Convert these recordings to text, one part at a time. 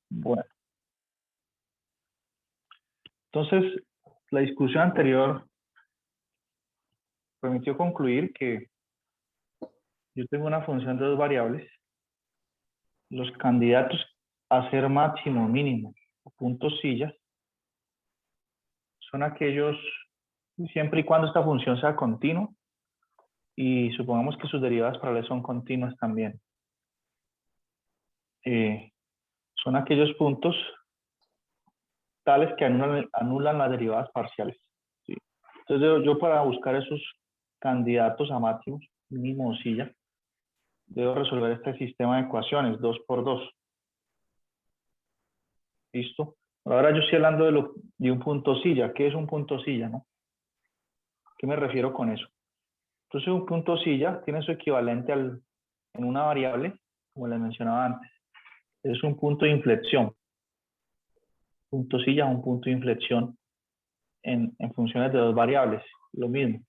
Bueno, entonces la discusión anterior permitió concluir que yo tengo una función de dos variables. Los candidatos a ser máximo o mínimo o puntos sillas son aquellos siempre y cuando esta función sea continua y supongamos que sus derivadas paralelas son continuas también. Son aquellos puntos tales que anulan las derivadas parciales. ¿Sí? Entonces yo para buscar esos candidatos a máximos, mínimo o silla, debo resolver este sistema de ecuaciones 2 por 2. ¿Listo? Ahora yo estoy hablando de un punto silla. ¿Qué es un punto silla? ¿No? ¿Qué me refiero con eso? Entonces un punto silla tiene su equivalente en una variable, como les mencionaba antes. Es un punto de inflexión. Punto silla es un punto de inflexión en funciones de dos variables. Lo mismo.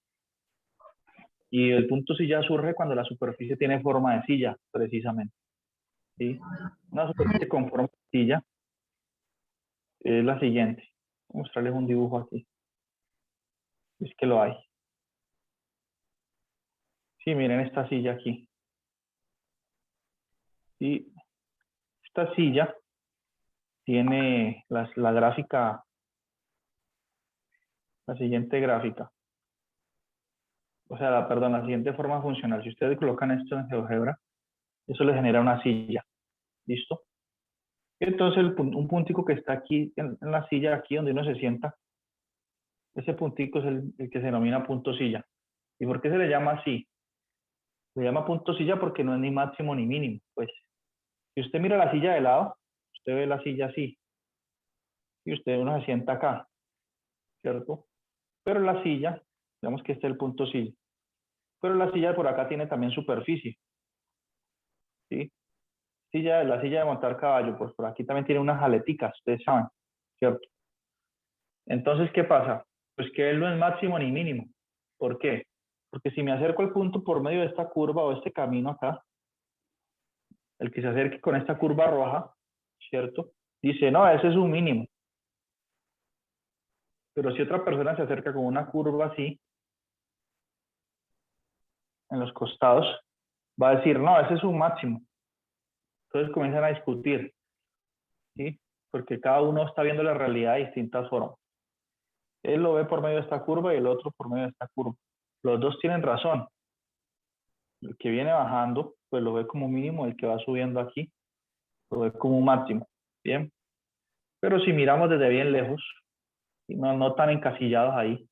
Y el punto silla surge cuando la superficie tiene forma de silla, precisamente. ¿Sí? Una superficie con forma de silla es la siguiente. Voy a mostrarles un dibujo aquí. Es que lo hay. Sí, miren esta silla aquí. Y esta silla tiene la gráfica, la siguiente gráfica. O sea, perdón, la siguiente forma funcional. Si ustedes colocan esto en GeoGebra, eso les genera una silla. ¿Listo? Y entonces un puntico que está aquí en la silla, aquí donde uno se sienta, ese puntico es el que se denomina punto silla. ¿Y por qué se le llama así? Se llama punto silla porque no es ni máximo ni mínimo. Pues, si usted mira la silla de lado, usted ve la silla así, y uno se sienta acá, ¿cierto? Pero la silla, digamos que este es el punto silla, pero la silla por acá tiene también superficie, ¿sí? La silla de montar caballo, pues por aquí también tiene unas aleticas, ustedes saben, ¿cierto? Entonces, ¿qué pasa? Pues que él no es máximo ni mínimo. ¿Por qué? Porque si me acerco al punto por medio de esta curva o este camino acá, el que se acerque con esta curva roja, ¿cierto? Dice, no, ese es un mínimo. Pero si otra persona se acerca con una curva así, en los costados, va a decir, no, ese es un máximo. Entonces comienzan a discutir, ¿sí? Porque cada uno está viendo la realidad de distintas formas. Él lo ve por medio de esta curva y el otro por medio de esta curva. Los dos tienen razón. El que viene bajando, pues lo ve como mínimo, el que va subiendo aquí, lo ve como un máximo. Bien. Pero si miramos desde bien lejos, y no tan encasillados ahí,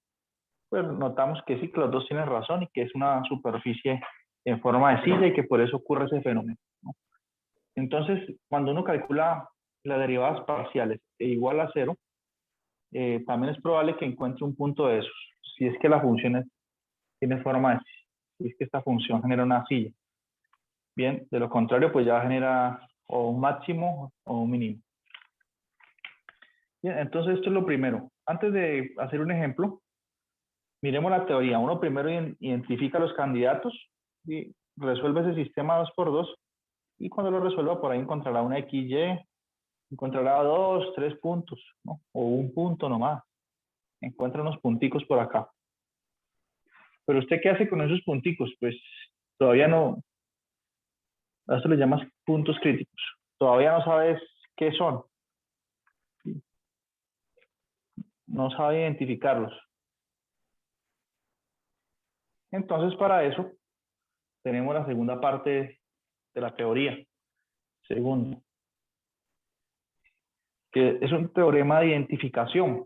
pues notamos que sí, que los dos tienen razón y que es una superficie en forma de silla y que por eso ocurre ese fenómeno, ¿no? Entonces, cuando uno calcula las derivadas parciales e igual a cero, también es probable que encuentre un punto de esos, si es que la función tiene forma de silla, si es que esta función genera una silla. Bien, de lo contrario, pues ya genera o un máximo o un mínimo. Bien, entonces esto es lo primero. Antes de hacer un ejemplo, miremos la teoría. Uno primero identifica los candidatos y resuelve ese sistema 2 por 2 y cuando lo resuelva por ahí encontrará una XY, encontrará 2, 3 puntos, ¿no? O un punto nomás. Encuentra unos punticos por acá. Pero usted, ¿qué hace con esos punticos? Pues todavía no, a esto le llamas puntos críticos. Todavía no sabes qué son, no sabe identificarlos. Entonces, para eso, tenemos la segunda parte de la teoría. Segundo, que es un teorema de identificación.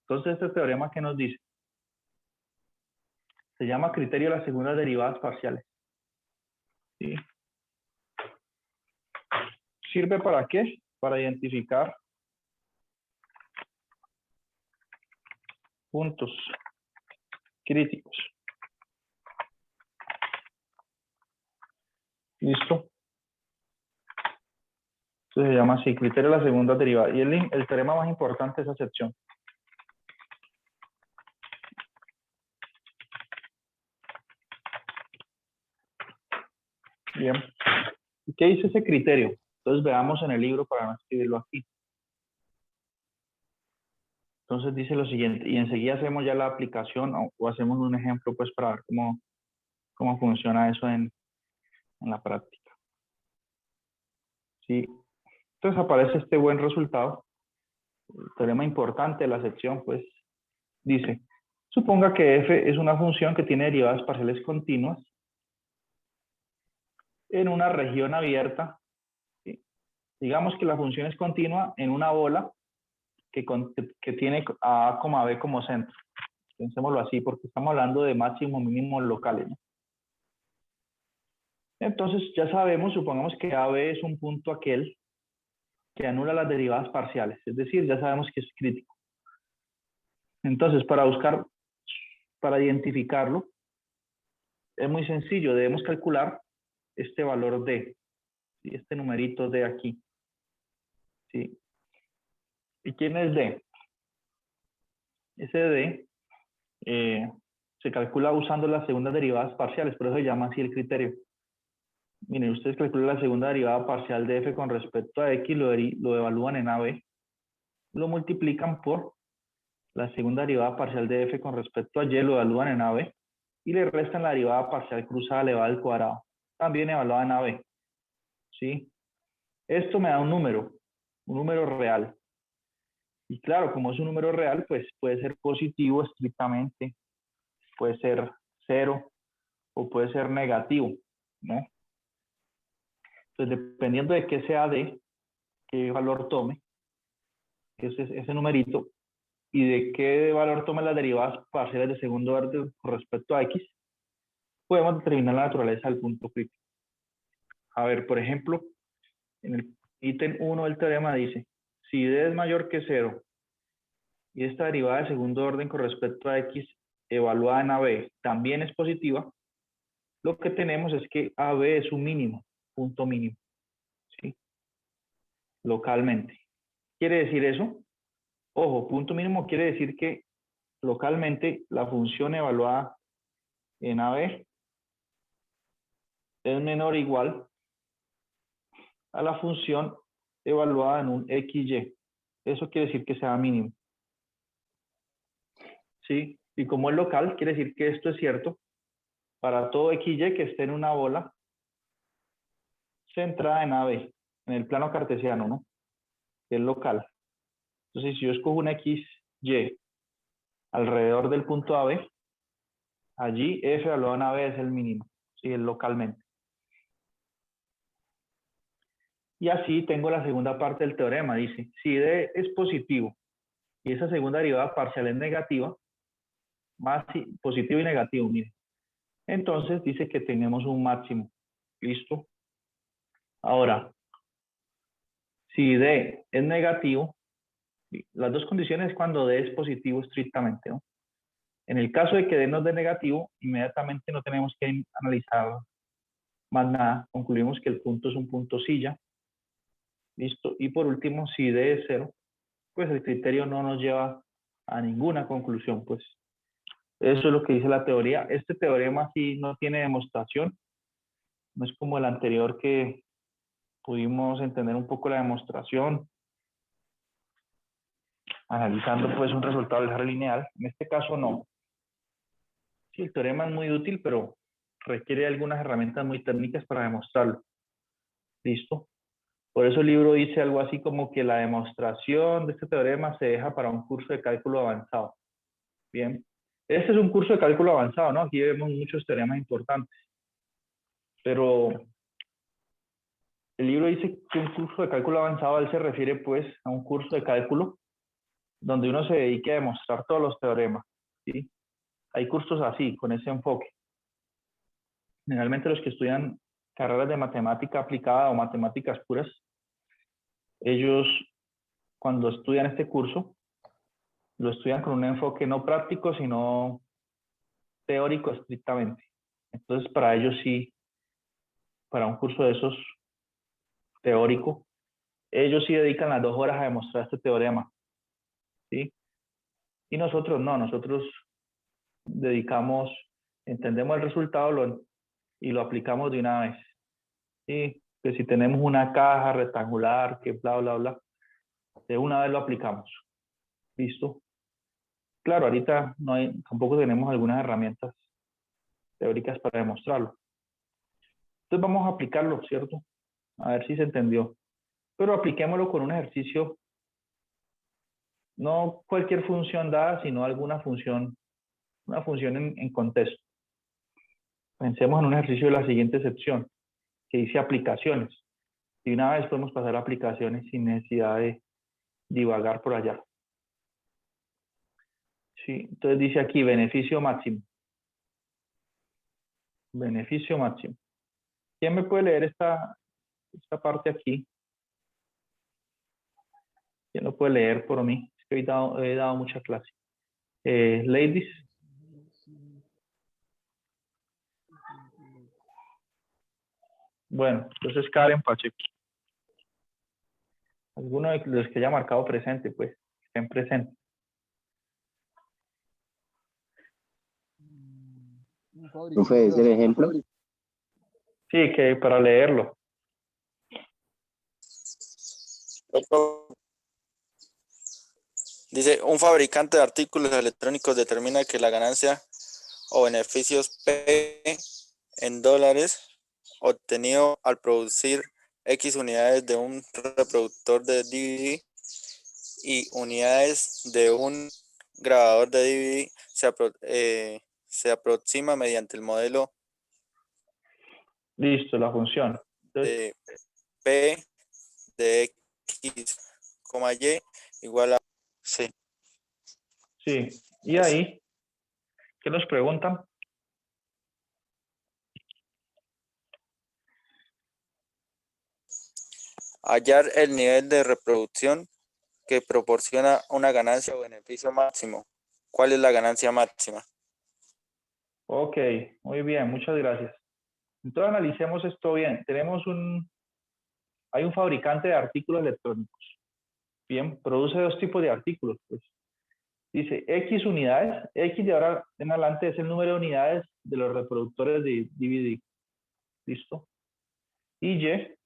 Entonces, este teorema, ¿qué nos dice? Se llama criterio de las segundas derivadas parciales. ¿Sí? ¿Sirve para qué? Para identificar puntos críticos. ¿Listo? Entonces se llama así, criterio de la segunda derivada. Y el teorema más importante es esa sección. Bien. ¿Qué dice ese criterio? Entonces veamos en el libro para no escribirlo aquí. Entonces dice lo siguiente, y enseguida hacemos ya la aplicación o hacemos un ejemplo pues para ver cómo funciona eso en la práctica. ¿Sí? Entonces aparece este buen resultado. El teorema importante de la sección pues dice, suponga que f es una función que tiene derivadas parciales continuas en una región abierta. ¿Sí? Digamos que la función es continua en una bola que tiene a A, B como centro. Pensémoslo así, porque estamos hablando de máximo mínimos locales, ¿no? Entonces, ya sabemos, supongamos que AB es un punto aquel que anula las derivadas parciales, es decir, ya sabemos que es crítico. Entonces, para identificarlo, es muy sencillo, debemos calcular este valor D, ¿sí? Este numerito de aquí. ¿Sí? ¿Y quién es D? Ese D se calcula usando las segundas derivadas parciales, por eso se llama así el criterio. Miren, ustedes calculan la segunda derivada parcial de f con respecto a x, lo evalúan en AB, lo multiplican por la segunda derivada parcial de f con respecto a y, lo evalúan en AB, y le restan la derivada parcial cruzada elevada al cuadrado, también evaluada en AB. ¿Sí? Esto me da un número real. Y claro, como es un número real, pues puede ser positivo estrictamente, puede ser 0 o puede ser negativo, ¿no? Entonces, dependiendo de qué sea D, qué valor tome, ese numerito, y de qué valor tome las derivadas parciales de segundo orden con respecto a X, podemos determinar la naturaleza del punto crítico. A ver, por ejemplo, en el ítem 1 del teorema dice, si D es mayor que 0 y esta derivada de segundo orden con respecto a X evaluada en AB también es positiva, lo que tenemos es que AB es un mínimo, punto mínimo, ¿sí? Localmente. ¿Quiere decir eso? Ojo, punto mínimo quiere decir que localmente la función evaluada en AB es menor o igual a la función evaluada en un XY. Eso quiere decir que sea mínimo. ¿Sí? Y como es local, quiere decir que esto es cierto para todo XY que esté en una bola centrada en AB, en el plano cartesiano, ¿no? Que es local. Entonces, si yo escojo una XY alrededor del punto AB, allí F evaluado en AB es el mínimo, ¿sí? Es localmente. Y así tengo la segunda parte del teorema. Dice, si D es positivo y esa segunda derivada parcial es negativa, más positivo y negativo, mire. Entonces dice que tenemos un máximo. ¿Listo? Ahora, si D es negativo, las dos condiciones es cuando D es positivo estrictamente, ¿no? En el caso de que D nos dé negativo, inmediatamente no tenemos que analizar más nada. Concluimos que el punto es un punto silla. ¿Listo? Y por último, si D es 0, pues el criterio no nos lleva a ninguna conclusión, pues. Eso es lo que dice la teoría. Este teorema sí no tiene demostración. No es como el anterior que pudimos entender un poco la demostración, analizando pues un resultado del área lineal. En este caso no. Sí, el teorema es muy útil, pero requiere algunas herramientas muy técnicas para demostrarlo. ¿Listo? Por eso el libro dice algo así como que la demostración de este teorema se deja para un curso de cálculo avanzado. Bien. Este es un curso de cálculo avanzado, ¿no? Aquí vemos muchos teoremas importantes. Pero el libro dice que un curso de cálculo avanzado, él se refiere pues a un curso de cálculo donde uno se dedique a demostrar todos los teoremas, ¿sí? Hay cursos así, con ese enfoque. Generalmente los que estudian carreras de matemática aplicada o matemáticas puras, ellos cuando estudian este curso, lo estudian con un enfoque no práctico, sino teórico estrictamente. Entonces, para ellos sí, para un curso de esos teórico, ellos sí dedican las 2 horas a demostrar este teorema, ¿sí? Y nosotros no, nosotros dedicamos, entendemos el resultado y lo aplicamos de una vez. ¿Sí? Que si tenemos una caja rectangular, que bla, bla, bla, de una vez lo aplicamos. ¿Listo? Claro, ahorita no hay, tampoco tenemos algunas herramientas teóricas para demostrarlo. Entonces vamos a aplicarlo, ¿cierto? A ver si se entendió. Pero apliquémoslo con un ejercicio, no cualquier función dada, sino alguna función, una función en contexto. Pensemos en un ejercicio de la siguiente sección, que dice aplicaciones. Y una vez podemos pasar a aplicaciones sin necesidad de divagar por allá. Sí, entonces dice aquí beneficio máximo. Beneficio máximo. ¿Quién me puede leer esta parte aquí? ¿Quién lo puede leer por mí? Es que he dado mucha clase. Ladies. Bueno, entonces Karen Pacheco. Alguno de los que haya marcado presente, pues, estén presentes. Profe, ¿es el ejemplo? Sí, que para leerlo. Dice, un fabricante de artículos electrónicos determina que la ganancia o beneficios P en dólares obtenido al producir X unidades de un reproductor de DVD y unidades de un grabador de DVD se aproxima mediante el modelo Listo, la función. Entonces, de P de X, Y igual a... Sí, sí. Y es. ahí, ¿qué nos preguntan? Hallar el nivel de reproducción que proporciona una ganancia o beneficio máximo. ¿Cuál es la ganancia máxima? Ok, muy bien, muchas gracias. Entonces analicemos esto bien. Hay un fabricante de artículos electrónicos. Bien, produce dos tipos de artículos. Pues. Dice X unidades, X de ahora en adelante es el número de unidades de los reproductores de DVD. ¿Listo? Y Y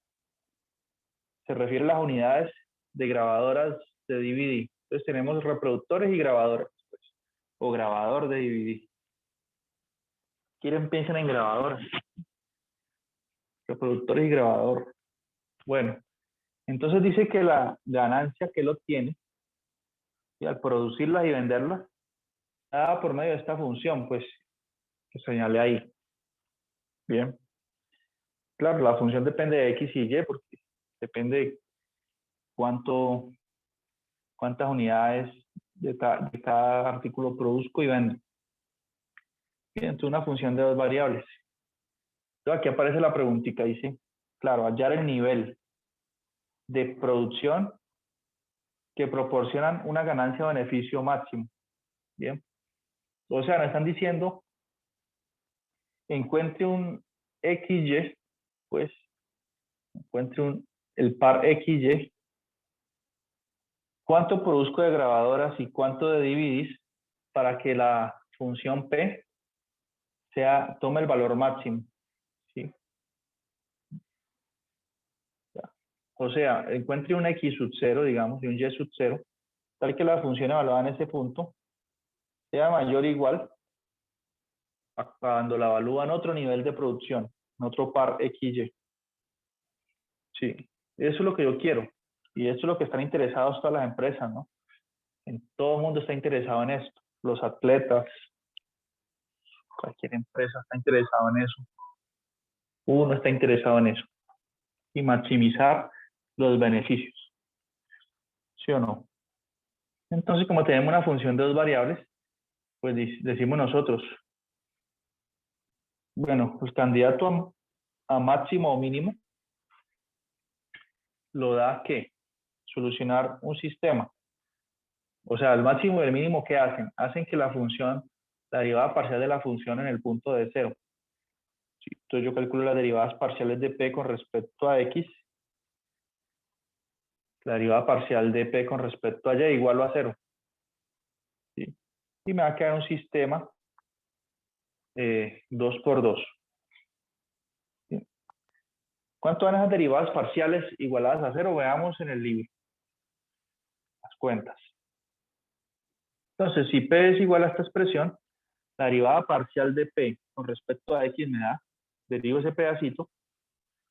se refiere a las unidades de grabadoras de DVD. Entonces tenemos reproductores y grabadores, pues, o grabador de DVD. ¿Quieren piensen en grabadores? Reproductores y grabador. Bueno, entonces dice que la ganancia que él obtiene y al producirlas y venderlas, dada por medio de esta función, pues, que señalé ahí. Bien. Claro, la función depende de X y Y, porque depende de cuántas unidades de cada artículo produzco y vendo. Bien, entonces una función de dos variables. Entonces aquí aparece la preguntita, dice, claro, hallar el nivel de producción que proporcionan una ganancia o beneficio máximo. Bien. O sea, nos están diciendo, encuentre un XY, pues, encuentre el par XY, cuánto produzco de grabadoras y cuánto de DVDs para que la función P tome el valor máximo. ¿Sí? O sea, encuentre un X sub 0, digamos, y un Y sub 0, tal que la función evaluada en ese punto sea mayor o igual a cuando la evalúa en otro nivel de producción, en otro par XY. Sí, eso es lo que yo quiero. Y eso es lo que están interesados todas las empresas, ¿no? Todo el mundo está interesado en esto. Los atletas, cualquier empresa está interesado en eso. Uno está interesado en eso. Y maximizar los beneficios. ¿Sí o no? Entonces, como tenemos una función de dos variables, pues decimos nosotros, bueno, el candidato a máximo o mínimo lo da que solucionar un sistema. O sea, el máximo y el mínimo, ¿qué hacen? Hacen que la función, la derivada parcial de la función en el punto de cero. ¿Sí? Entonces yo calculo las derivadas parciales de P con respecto a X. La derivada parcial de P con respecto a Y igual a 0. ¿Sí? Y me va a quedar un sistema 2 por 2. ¿Sí? ¿Cuánto van esas derivadas parciales igualadas a 0? Veamos en el libro. Las cuentas. Entonces, si P es igual a esta expresión, la derivada parcial de P con respecto a X me da, derivo ese pedacito,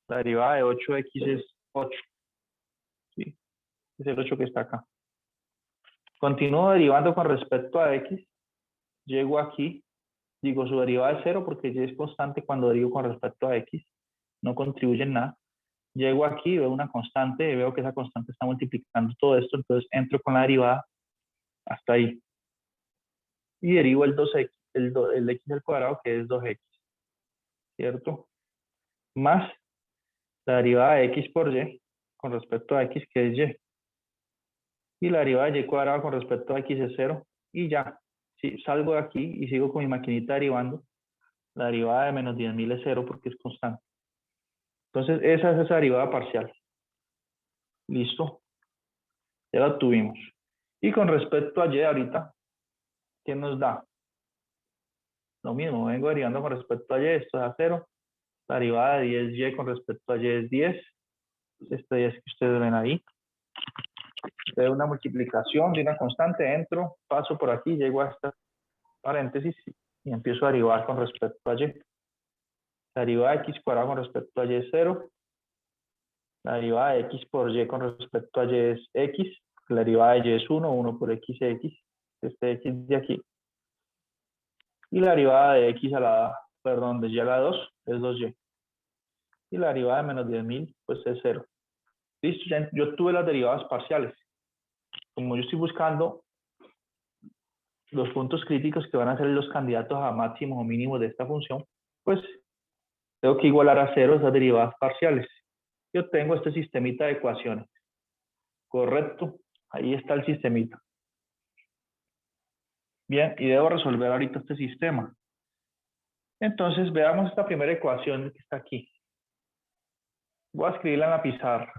la derivada de 8X es 8. ¿Sí? Es el 8 que está acá. Continúo derivando con respecto a X, llego aquí, digo su derivada es 0 porque Y es constante cuando derivo con respecto a X, no contribuye en nada. Llego aquí, veo una constante, y veo que esa constante está multiplicando todo esto, entonces entro con la derivada hasta ahí. Y derivo el 2x, el x al cuadrado, que es 2x, ¿cierto? Más la derivada de x por y con respecto a x, que es y. Y la derivada de y cuadrado con respecto a x es 0. Y ya, si salgo de aquí y sigo con mi maquinita derivando, la derivada de menos 10.000 es 0 porque es constante. Entonces, esa es esa derivada parcial. Listo. Ya la obtuvimos. Y con respecto a y ahorita, ¿qué nos da? Lo mismo, vengo derivando con respecto a y, esto es a 0. La derivada de 10y con respecto a y es 10. Este y es que ustedes ven ahí. De una multiplicación de una constante, entro, paso por aquí, llego a esta paréntesis y empiezo a derivar con respecto a y. La derivada de x cuadrado con respecto a y es 0. La derivada de x por y con respecto a y es x. La derivada de y es 1, 1 por x es x. Este x de aquí. Y la derivada de x a la, perdón, de y a la 2 es 2y. Y la derivada de menos 10.000 pues es 0. Listo, ya yo tuve las derivadas parciales. Como yo estoy buscando los puntos críticos que van a ser los candidatos a máximos o mínimos de esta función, pues tengo que igualar a 0 esas derivadas parciales. Yo tengo este sistemita de ecuaciones. Correcto, ahí está el sistemita. Bien, y debo resolver ahorita este sistema. Entonces, veamos esta primera ecuación que está aquí. Voy a escribirla en la pizarra.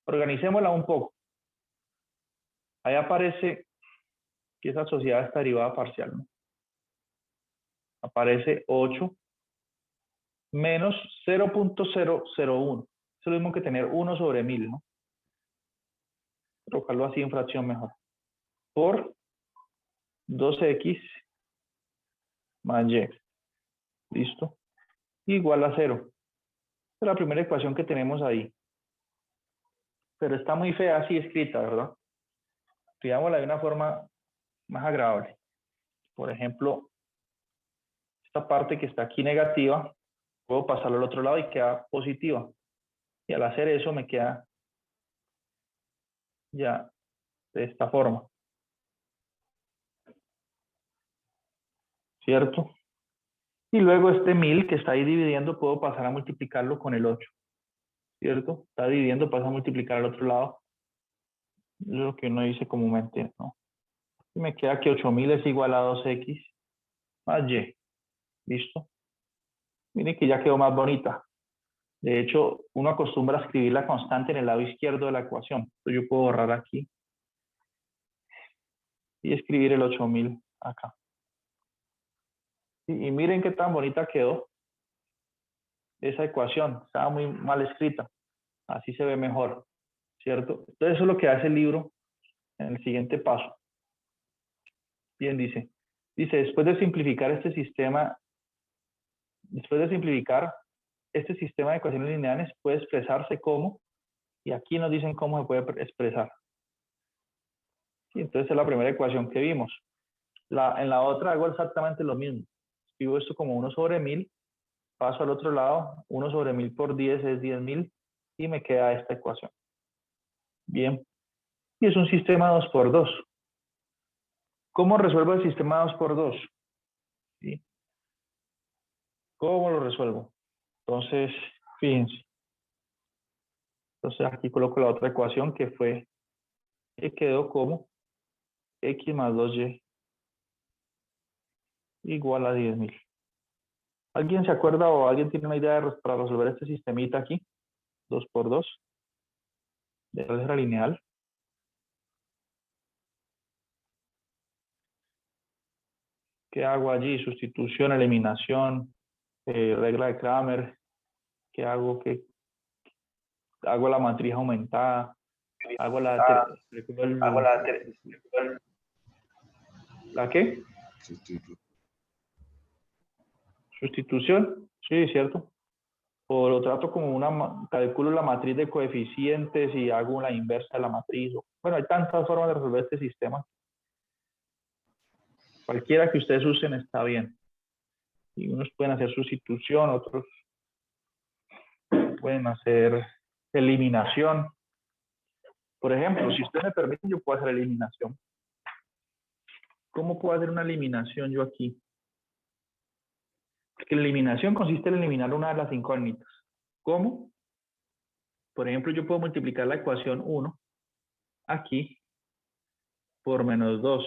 Organicémosla un poco. Ahí aparece que es asociada a esta derivada parcial, ¿no? Aparece 8 menos 0.001. Es lo mismo que tener 1 sobre 1000, ¿no? Colocarlo así en fracción mejor. Por 2x más y. ¿Listo? Igual a 0. Esta es la primera ecuación que tenemos ahí. Pero está muy fea así escrita, ¿verdad? Escribámosla de una forma más agradable. Por ejemplo, esta parte que está aquí negativa, puedo pasarlo al otro lado y queda positiva. Y al hacer eso me queda ya de esta forma. ¿Cierto? Y luego este 1000 que está ahí dividiendo, puedo pasar a multiplicarlo con el 8. ¿Cierto? Está dividiendo, pasa a multiplicar al otro lado. Es lo que uno dice comúnmente, ¿no? Y me queda que 8000 es igual a 2x más y. ¿Listo? Miren que ya quedó más bonita. De hecho, uno acostumbra a escribir la constante en el lado izquierdo de la ecuación. Entonces yo puedo borrar aquí y escribir el 8000 acá. Y miren qué tan bonita quedó esa ecuación. Estaba muy mal escrita. Así se ve mejor, ¿cierto? Entonces eso es lo que hace el libro en el siguiente paso. Bien, dice, después de simplificar este sistema de ecuaciones lineales puede expresarse como, y aquí nos dicen cómo se puede expresar. Y entonces es la primera ecuación que vimos. En la otra hago exactamente lo mismo. Escribo esto como 1 sobre 1000, paso al otro lado, 1 sobre 1000 por 10 es 10.000 y me queda esta ecuación. Bien, y es un sistema 2 por 2. ¿Cómo resuelvo el sistema 2 por 2? ¿Sí? ¿Cómo lo resuelvo? Entonces, fíjense. Entonces aquí coloco la otra ecuación que quedó como x más 2y igual a 10.000. ¿Alguien se acuerda o alguien tiene una idea para resolver este sistemita aquí? 2 por 2 de álgebra lineal. ¿Qué hago allí? Sustitución, eliminación, regla de Kramer. ¿Qué hago? hago la matriz aumentada, hago la... ¿La qué? Sustitución, sí, cierto. O lo trato como calculo la matriz de coeficientes y hago la inversa de la matriz. Bueno, hay tantas formas de resolver este sistema. Cualquiera que ustedes usen está bien. Y unos pueden hacer sustitución, otros pueden hacer eliminación. Por ejemplo, si ustedes me permiten, yo puedo hacer eliminación. ¿Cómo puedo hacer una eliminación yo aquí? Porque la eliminación consiste en eliminar una de las incógnitas. ¿Cómo? Por ejemplo, yo puedo multiplicar la ecuación 1 aquí por menos 2.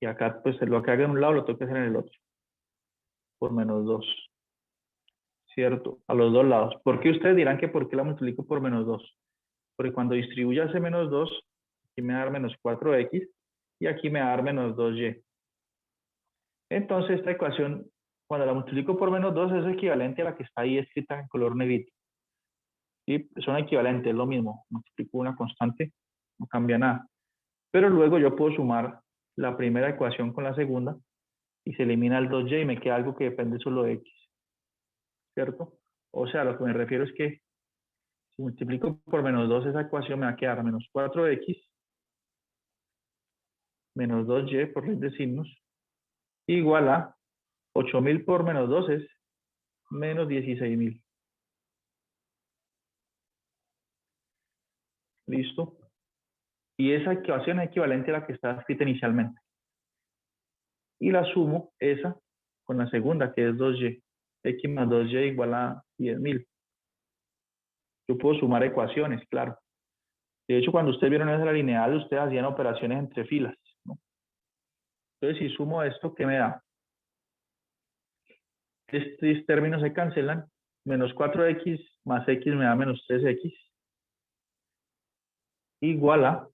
Y acá, pues, lo que haga en un lado lo tengo que hacer en el otro. Por menos 2. ¿Cierto? A los dos lados. ¿Por qué ustedes dirán que por qué la multiplico por menos 2? Porque cuando distribuya ese menos 2, aquí me va a dar menos 4x y aquí me va a dar menos 2y. Entonces, esta ecuación, cuando la multiplico por menos 2, es equivalente a la que está ahí escrita en color negrito. ¿Sí? Son equivalentes, es lo mismo. Multiplico una constante, no cambia nada. Pero luego yo puedo sumar la primera ecuación con la segunda y se elimina el 2y y me queda algo que depende solo de x. ¿Cierto? O sea, lo que me refiero es que si multiplico por menos 2 esa ecuación me va a quedar menos 4x menos 2y por ley de signos igual a 8.000 por menos 2 es menos 16.000. ¿Listo? Y esa ecuación es equivalente a la que está escrita inicialmente. Y la sumo, esa, con la segunda, que es 2y. X más 2y igual a 10.000. Yo puedo sumar ecuaciones, claro. De hecho, cuando ustedes vieron esa lineal, ustedes hacían operaciones entre filas, ¿no? Entonces, si sumo esto, ¿qué me da? Estos términos se cancelan. Menos 4x más x me da menos 3x. Igual a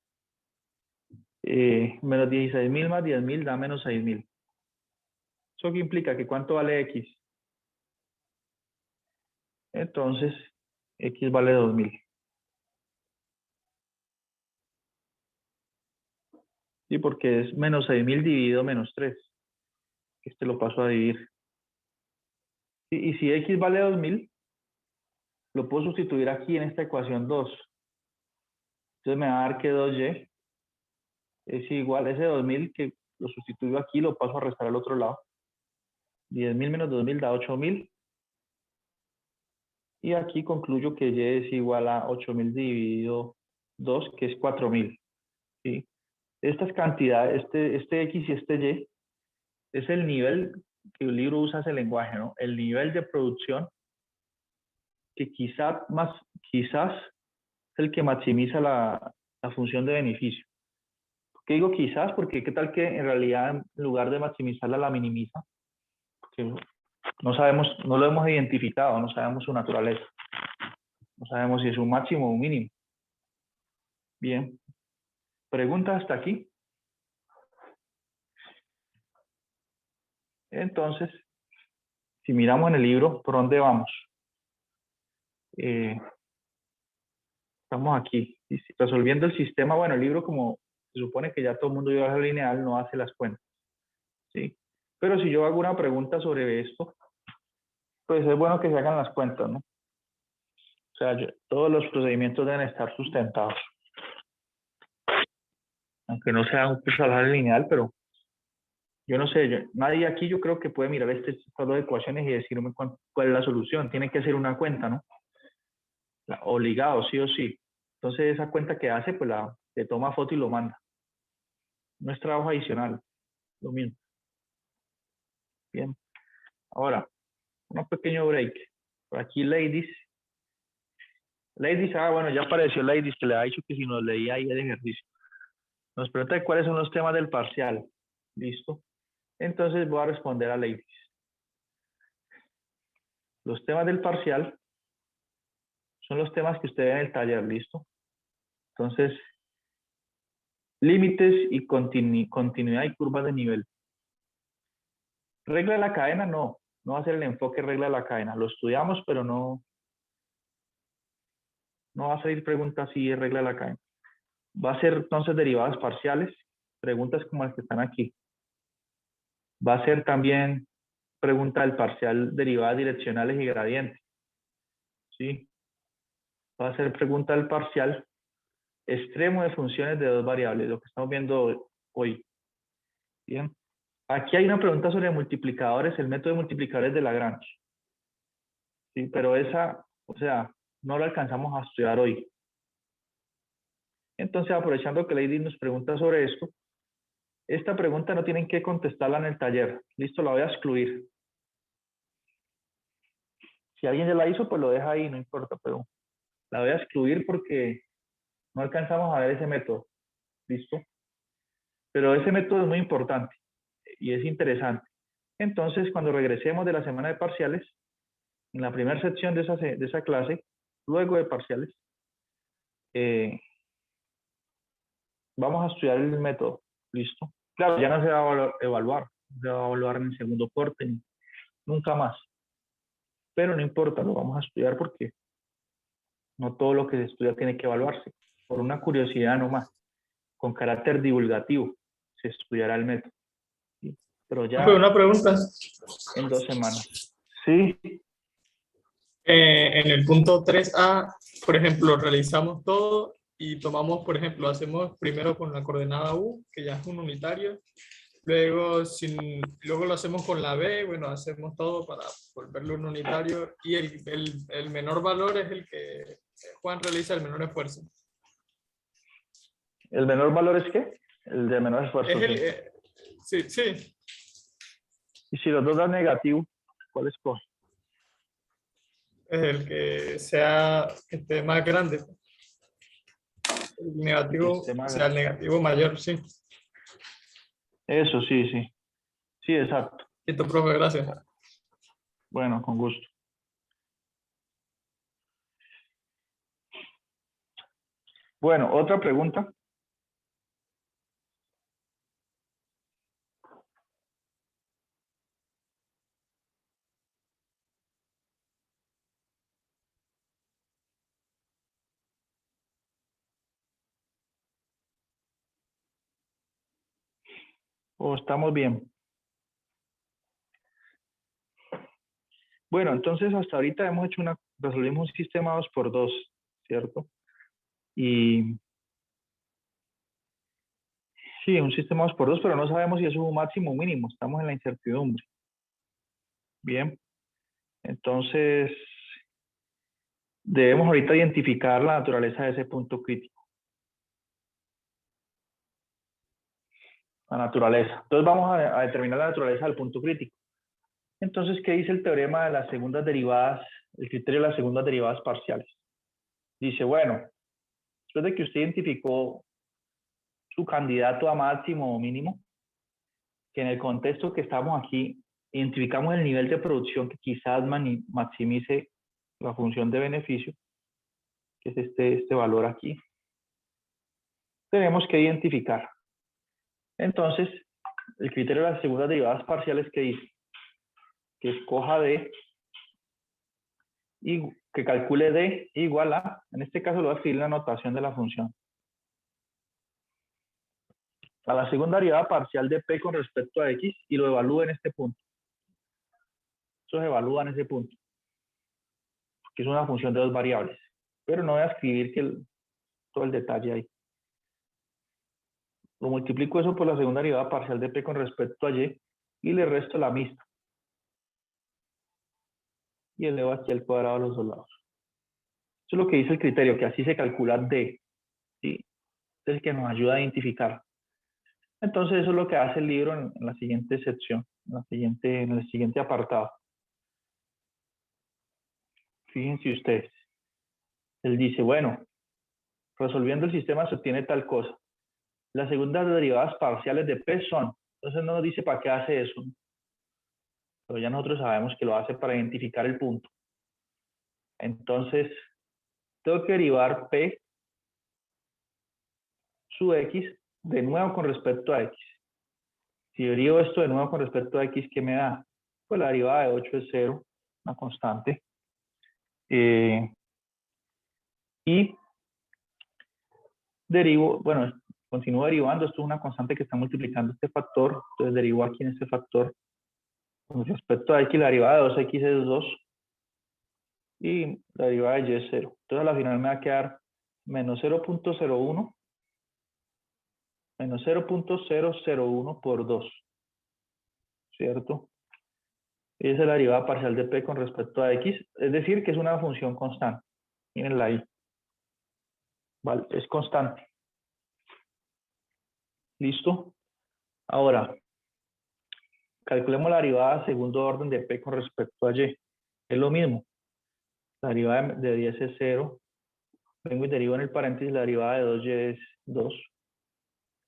menos 16.000 más 10.000 da menos 6.000. ¿Eso qué implica? ¿Que cuánto vale x? Entonces, x vale 2.000. Sí, porque es menos 6.000 dividido menos 3. Este lo paso a dividir. Y si x vale 2.000, lo puedo sustituir aquí en esta ecuación 2. Entonces me va a dar que 2y es igual a ese 2.000 que lo sustituyo aquí, lo paso a restar al otro lado. 10.000 menos 2.000 da 8.000. Y aquí concluyo que y es igual a 8.000 dividido 2, que es 4.000. ¿Sí? Estas cantidades, este x y este y, es el nivel que el libro usa ese lenguaje, ¿no? El nivel de producción que quizás es el que maximiza la función de beneficio. ¿Por qué digo quizás? Porque qué tal que en realidad en lugar de maximizarla la minimiza. Porque no sabemos, no lo hemos identificado, no sabemos su naturaleza. No sabemos si es un máximo o un mínimo. Bien. ¿Preguntas hasta aquí? Entonces, si miramos en el libro, ¿por dónde vamos? Estamos aquí, resolviendo el sistema. Bueno, el libro, como se supone que ya todo el mundo lleva la lineal, no hace las cuentas. ¿Sí? Pero si yo hago una pregunta sobre esto, pues es bueno que se hagan las cuentas, ¿no? O sea, todos los procedimientos deben estar sustentados. Aunque no sea un curso de lineal, pero yo no sé, nadie aquí yo creo que puede mirar este cuadro de ecuaciones y decirme cuál es la solución. Tiene que hacer una cuenta, ¿no? Obligado, sí o sí. Entonces esa cuenta que hace, pues le toma foto y lo manda. No es trabajo adicional, lo mismo. Bien. Ahora, un pequeño break. Por aquí, ladies. Ladies, bueno, ya apareció Ladies, que le ha dicho que si nos leía ahí el ejercicio. Nos pregunta cuáles son los temas del parcial. ¿Listo? Entonces voy a responder a Ladies. Los temas del parcial son los temas que usted ve en el taller, ¿listo? Entonces, límites y continuidad y curvas de nivel. Regla de la cadena, no va a ser el enfoque regla de la cadena. Lo estudiamos, pero no No va a salir pregunta así de regla de la academia. Va a ser entonces derivadas parciales, preguntas como las que están aquí. Va a ser también pregunta del parcial derivadas direccionales y gradientes. ¿Sí? Va a ser pregunta del parcial extremo de funciones de dos variables, lo que estamos viendo hoy. Bien. Aquí hay una pregunta sobre multiplicadores, el método de multiplicadores de Lagrange. Sí, pero esa, o sea, no lo alcanzamos a estudiar hoy. Entonces, aprovechando que Lady nos pregunta sobre esto, esta pregunta no tienen que contestarla en el taller. Listo, la voy a excluir. Si alguien ya la hizo, pues lo deja ahí, no importa, pero la voy a excluir porque no alcanzamos a ver ese método. ¿Listo? Pero ese método es muy importante y es interesante. Entonces, cuando regresemos de la semana de parciales, en la primera sección de esa clase, luego de parciales, vamos a estudiar el método. ¿Listo? Claro, ya no se va a evaluar, no se va a evaluar en el segundo corte, nunca más. Pero no importa, lo vamos a estudiar porque no todo lo que se estudia tiene que evaluarse. Por una curiosidad nomás, con carácter divulgativo, se estudiará el método. ¿Sí? Pero ya Una pregunta. en 2 semanas. Sí. En el punto 3A, por ejemplo, realizamos todo y tomamos, por ejemplo, hacemos primero con la coordenada U, que ya es un unitario. Luego, luego lo hacemos con la B, bueno, hacemos todo para volverlo un unitario. Y el menor valor es el que Juan realiza el menor esfuerzo. ¿El menor valor es qué? El de menor esfuerzo. Sí, sí. Y si los dos dan negativo, ¿cuál escoge? Es el que sea, que esté más grande. El negativo, sea el negativo mayor, sí. Eso, sí, sí. Sí, exacto. Listo, profe, gracias. Bueno, con gusto. Bueno, otra pregunta. ¿O estamos bien? Bueno, entonces hasta ahorita hemos hecho resolvimos un sistema 2×2, ¿cierto? Y sí, un sistema 2×2, pero no sabemos si es un máximo o mínimo. Estamos en la incertidumbre. Bien. Entonces, debemos ahorita identificar la naturaleza de ese punto crítico. La naturaleza. Entonces vamos a determinar la naturaleza del punto crítico. Entonces, ¿qué dice el teorema de las segundas derivadas, el criterio de las segundas derivadas parciales? Dice, bueno, después de que usted identificó su candidato a máximo o mínimo, que en el contexto que estamos aquí, identificamos el nivel de producción que quizás maximice la función de beneficio, que es este valor aquí. Tenemos que identificar. Entonces, el criterio de las segundas derivadas parciales, ¿qué dice? Que escoja D y que calcule D igual a, en este caso lo voy a escribir la notación de la función, a la segunda derivada parcial de P con respecto a X y lo evalúe en este punto. Eso se evalúa en ese punto, que es una función de dos variables, pero no voy a escribir todo el detalle ahí. Lo multiplico eso por la segunda derivada parcial de P con respecto a Y y le resto la mixta. Y elevo aquí al cuadrado a los dos lados. Eso es lo que dice el criterio, que así se calcula D. ¿Sí? Es el que nos ayuda a identificar. Entonces eso es lo que hace el libro en la siguiente sección, en el siguiente apartado. Fíjense ustedes. Él dice, bueno, resolviendo el sistema se obtiene tal cosa. Las segundas derivadas parciales de P son. Entonces no nos dice para qué hace eso, ¿no? Pero ya nosotros sabemos que lo hace para identificar el punto. Entonces, tengo que derivar P su X de nuevo con respecto a X. Si derivo esto de nuevo con respecto a X, ¿qué me da? Pues la derivada de 8 es 0, una constante. Y derivo, bueno, continúo derivando, esto es una constante que está multiplicando este factor, entonces derivo aquí en este factor. Con respecto a x, la derivada de 2x es 2 y la derivada de y es 0. Entonces a la final me va a quedar menos 0.01 menos 0.001 por 2, ¿cierto? Y esa es la derivada parcial de p con respecto a x, es decir, que es una función constante. Mírenla ahí. Vale, es constante. ¿Listo? Ahora, calculemos la derivada de segundo orden de p con respecto a y. Es lo mismo. La derivada de 10 es 0. Vengo y derivo en el paréntesis, la derivada de 2y es 2.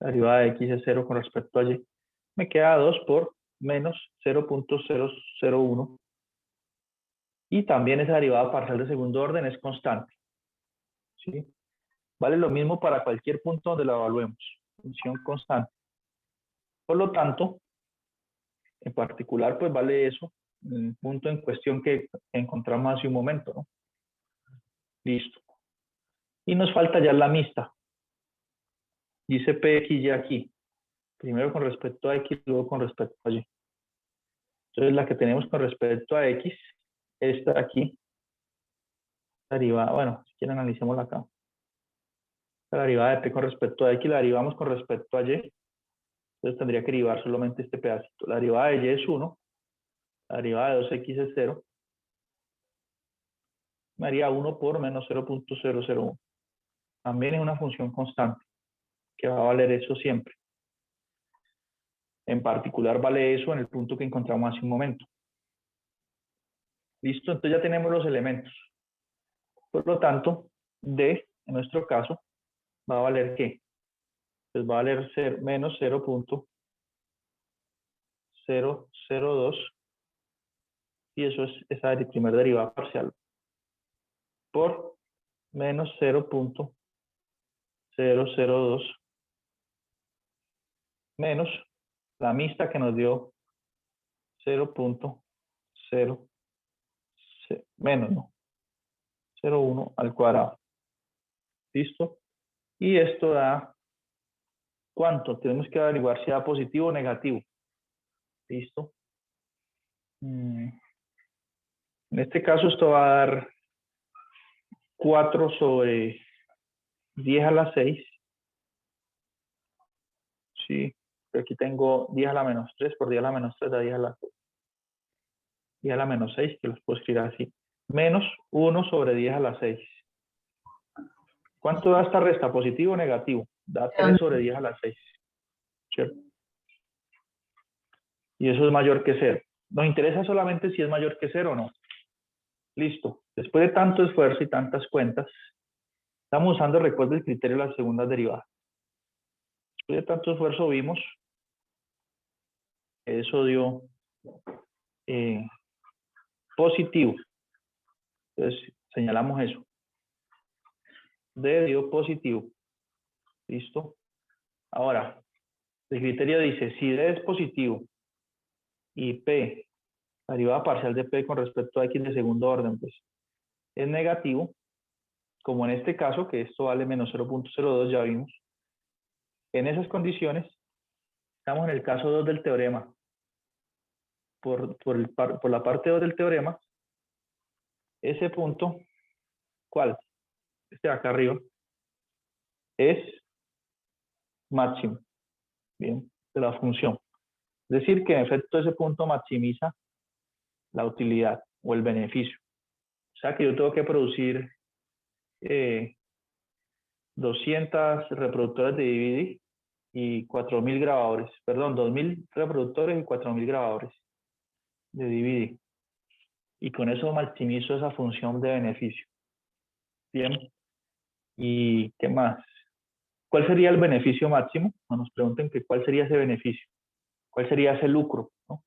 La derivada de x es 0 con respecto a y. Me queda 2 por menos 0.001. Y también esa derivada parcial de segundo orden es constante. ¿Sí? Vale lo mismo para cualquier punto donde la evaluemos. Función constante. Por lo tanto, en particular, pues vale eso, el punto en cuestión que encontramos hace un momento, ¿no? Listo. Y nos falta ya la mixta. Dice px aquí. Primero con respecto a x, luego con respecto a y. Entonces la que tenemos con respecto a x, esta de aquí, la derivada, bueno, si quieren analicémosla acá. La derivada de p con respecto a x la derivamos con respecto a y. Entonces tendría que derivar solamente este pedacito. La derivada de y es 1. La derivada de 2x es 0. Me haría 1 por menos 0.001. También es una función constante, que va a valer eso siempre. En particular vale eso en el punto que encontramos hace un momento. Listo, entonces ya tenemos los elementos. Por lo tanto, D, en nuestro caso, va a valer ¿qué? Pues va a valer ser menos 0.002 y eso es esa primera derivada parcial por menos 0.002 menos la mixta que nos dio 0.0 menos, ¿no? 0.1 al cuadrado. ¿Listo? Y esto da, ¿cuánto? Tenemos que averiguar si da positivo o negativo. ¿Listo? En este caso esto va a dar 4 sobre 10 a la 6. Sí, aquí tengo 10 a la menos 3 por 10 a la menos 3 da 10 a la 6. 10 a la menos 6, que los puedo escribir así. Menos 1 sobre 10 a la 6. ¿Cuánto da esta resta? ¿Positivo o negativo? Da 3 sobre 10 a la 6. ¿Cierto? Y eso es mayor que 0. Nos interesa solamente si es mayor que 0 o no. Listo. Después de tanto esfuerzo y tantas cuentas, estamos usando, recuerda, el criterio de las segundas derivadas. Después de tanto esfuerzo vimos que eso dio positivo. Entonces, señalamos eso. D dio positivo. ¿Listo? Ahora, el criterio dice, si D es positivo y P, la derivada parcial de P con respecto a X de segundo orden, pues, es negativo, como en este caso, que esto vale menos 0.02, ya vimos. En esas condiciones, estamos en el caso 2 del teorema. Por la parte 2 del teorema, ese punto, ¿cuál? Este de acá arriba, es máximo, bien, de la función. Es decir, que en efecto ese punto maximiza la utilidad o el beneficio. O sea que yo tengo que producir 200 reproductores de DVD y 4.000 grabadores, perdón, 2.000 reproductores y 4.000 grabadores de DVD. Y con eso maximizo esa función de beneficio. Bien. ¿Y qué más? ¿Cuál sería el beneficio máximo? Nos pregunten que cuál sería ese beneficio. ¿Cuál sería ese lucro? ¿No?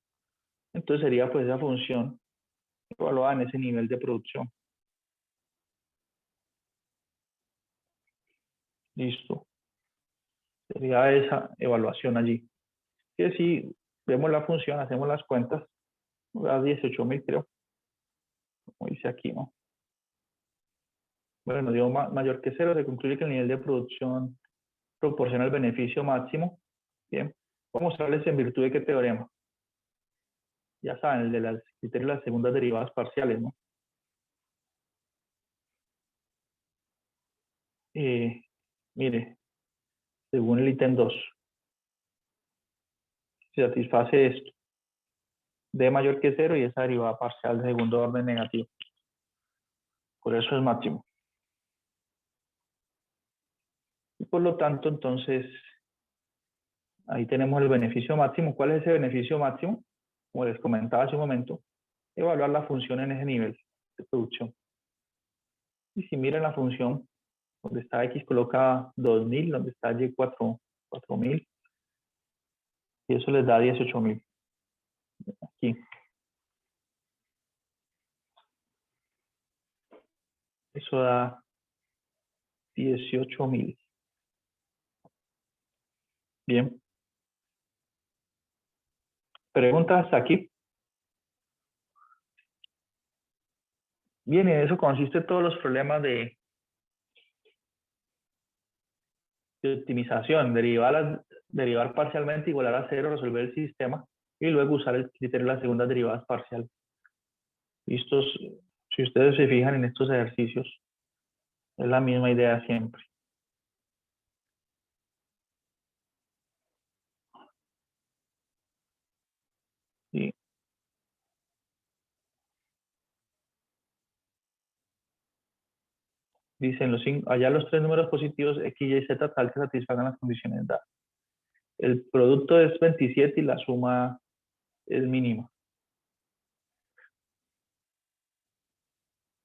Entonces sería pues esa función evaluada en ese nivel de producción. Listo. Sería esa evaluación allí. Que si vemos la función, hacemos las cuentas, da 18.000 creo. Como dice aquí, ¿no? Bueno, dio mayor que cero, se concluye que el nivel de producción proporciona el beneficio máximo. Bien, vamos a mostrarles en virtud de qué teorema. Ya saben, el de las criterios de las segundas derivadas parciales, ¿no? Mire, según el ítem 2, se satisface esto. D mayor que cero y esa derivada parcial de segundo orden negativo. Por eso es máximo. Y por lo tanto, entonces, ahí tenemos el beneficio máximo. ¿Cuál es ese beneficio máximo? Como les comentaba hace un momento, evaluar la función en ese nivel de producción. Y si miran la función, donde está X coloca 2000, donde está Y 4000, y eso les da 18000. Aquí. Eso da 18000. Bien. ¿Preguntas hasta aquí? Bien, en eso consiste todos los problemas de optimización, derivar parcialmente, igualar a cero, resolver el sistema y luego usar el criterio de las segundas derivadas parciales. Estos, si ustedes se fijan en estos ejercicios, es la misma idea siempre. ¿Sí? Dicen allá los tres números positivos X, Y, Z tal que satisfagan las condiciones dadas. El producto es 27 y la suma es mínima.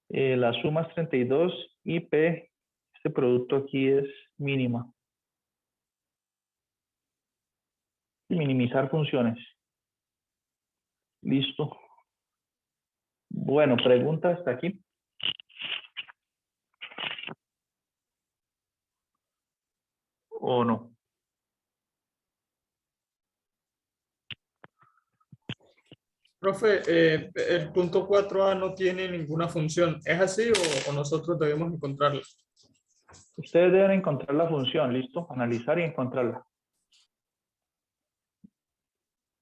La suma es 32 y P, este producto aquí es mínima. Y minimizar funciones. Listo. Bueno, pregunta hasta aquí. ¿O no? Profe, el punto 4A no tiene ninguna función. ¿Es así o nosotros debemos encontrarla? Ustedes deben encontrar la función, ¿listo? Analizar y encontrarla.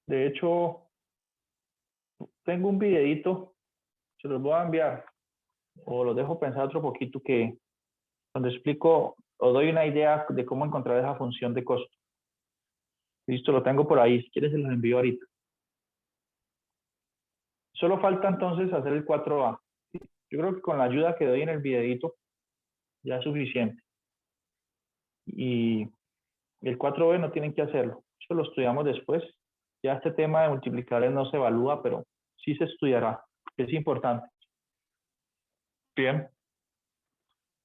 De hecho, tengo un videito, se los voy a enviar, o lo dejo pensar otro poquito, que donde explico o doy una idea de cómo encontrar esa función de costo. Listo, lo tengo por ahí, si quieres se los envío ahorita. Solo falta entonces hacer el 4A. Yo creo que con la ayuda que doy en el videito ya es suficiente. Y el 4B no tienen que hacerlo. Eso lo estudiamos después. Ya este tema de multiplicadores no se evalúa, pero sí se estudiará. Es importante. Bien.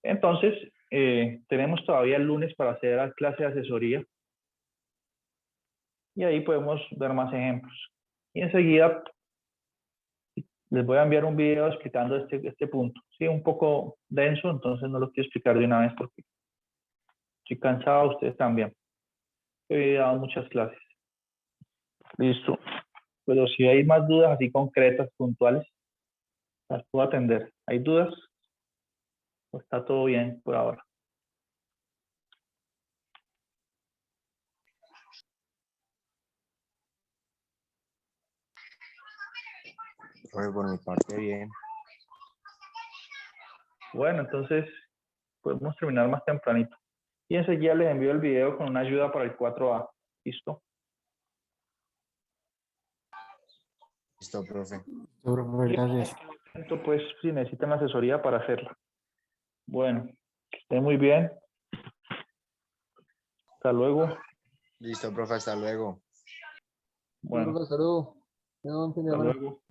Entonces, tenemos todavía el lunes para hacer la clase de asesoría. Y ahí podemos ver más ejemplos. Y enseguida les voy a enviar un video explicando este punto. Sí, un poco denso, entonces no lo quiero explicar de una vez porque estoy cansado, ustedes también. He dado muchas clases. Listo. Pero si hay más dudas así concretas, puntuales, las puedo atender. ¿Hay dudas? ¿O está todo bien por ahora? Pues por mi parte, bien. Bueno, entonces podemos terminar más tempranito. Y enseguida les envío el video con una ayuda para el 4A. ¿Listo? Listo, profe. Gracias. Entonces, pues, si necesitan asesoría para hacerla. Bueno, que estén muy bien. Hasta luego. Listo, profe, hasta luego. Bueno, Hasta luego. hasta luego.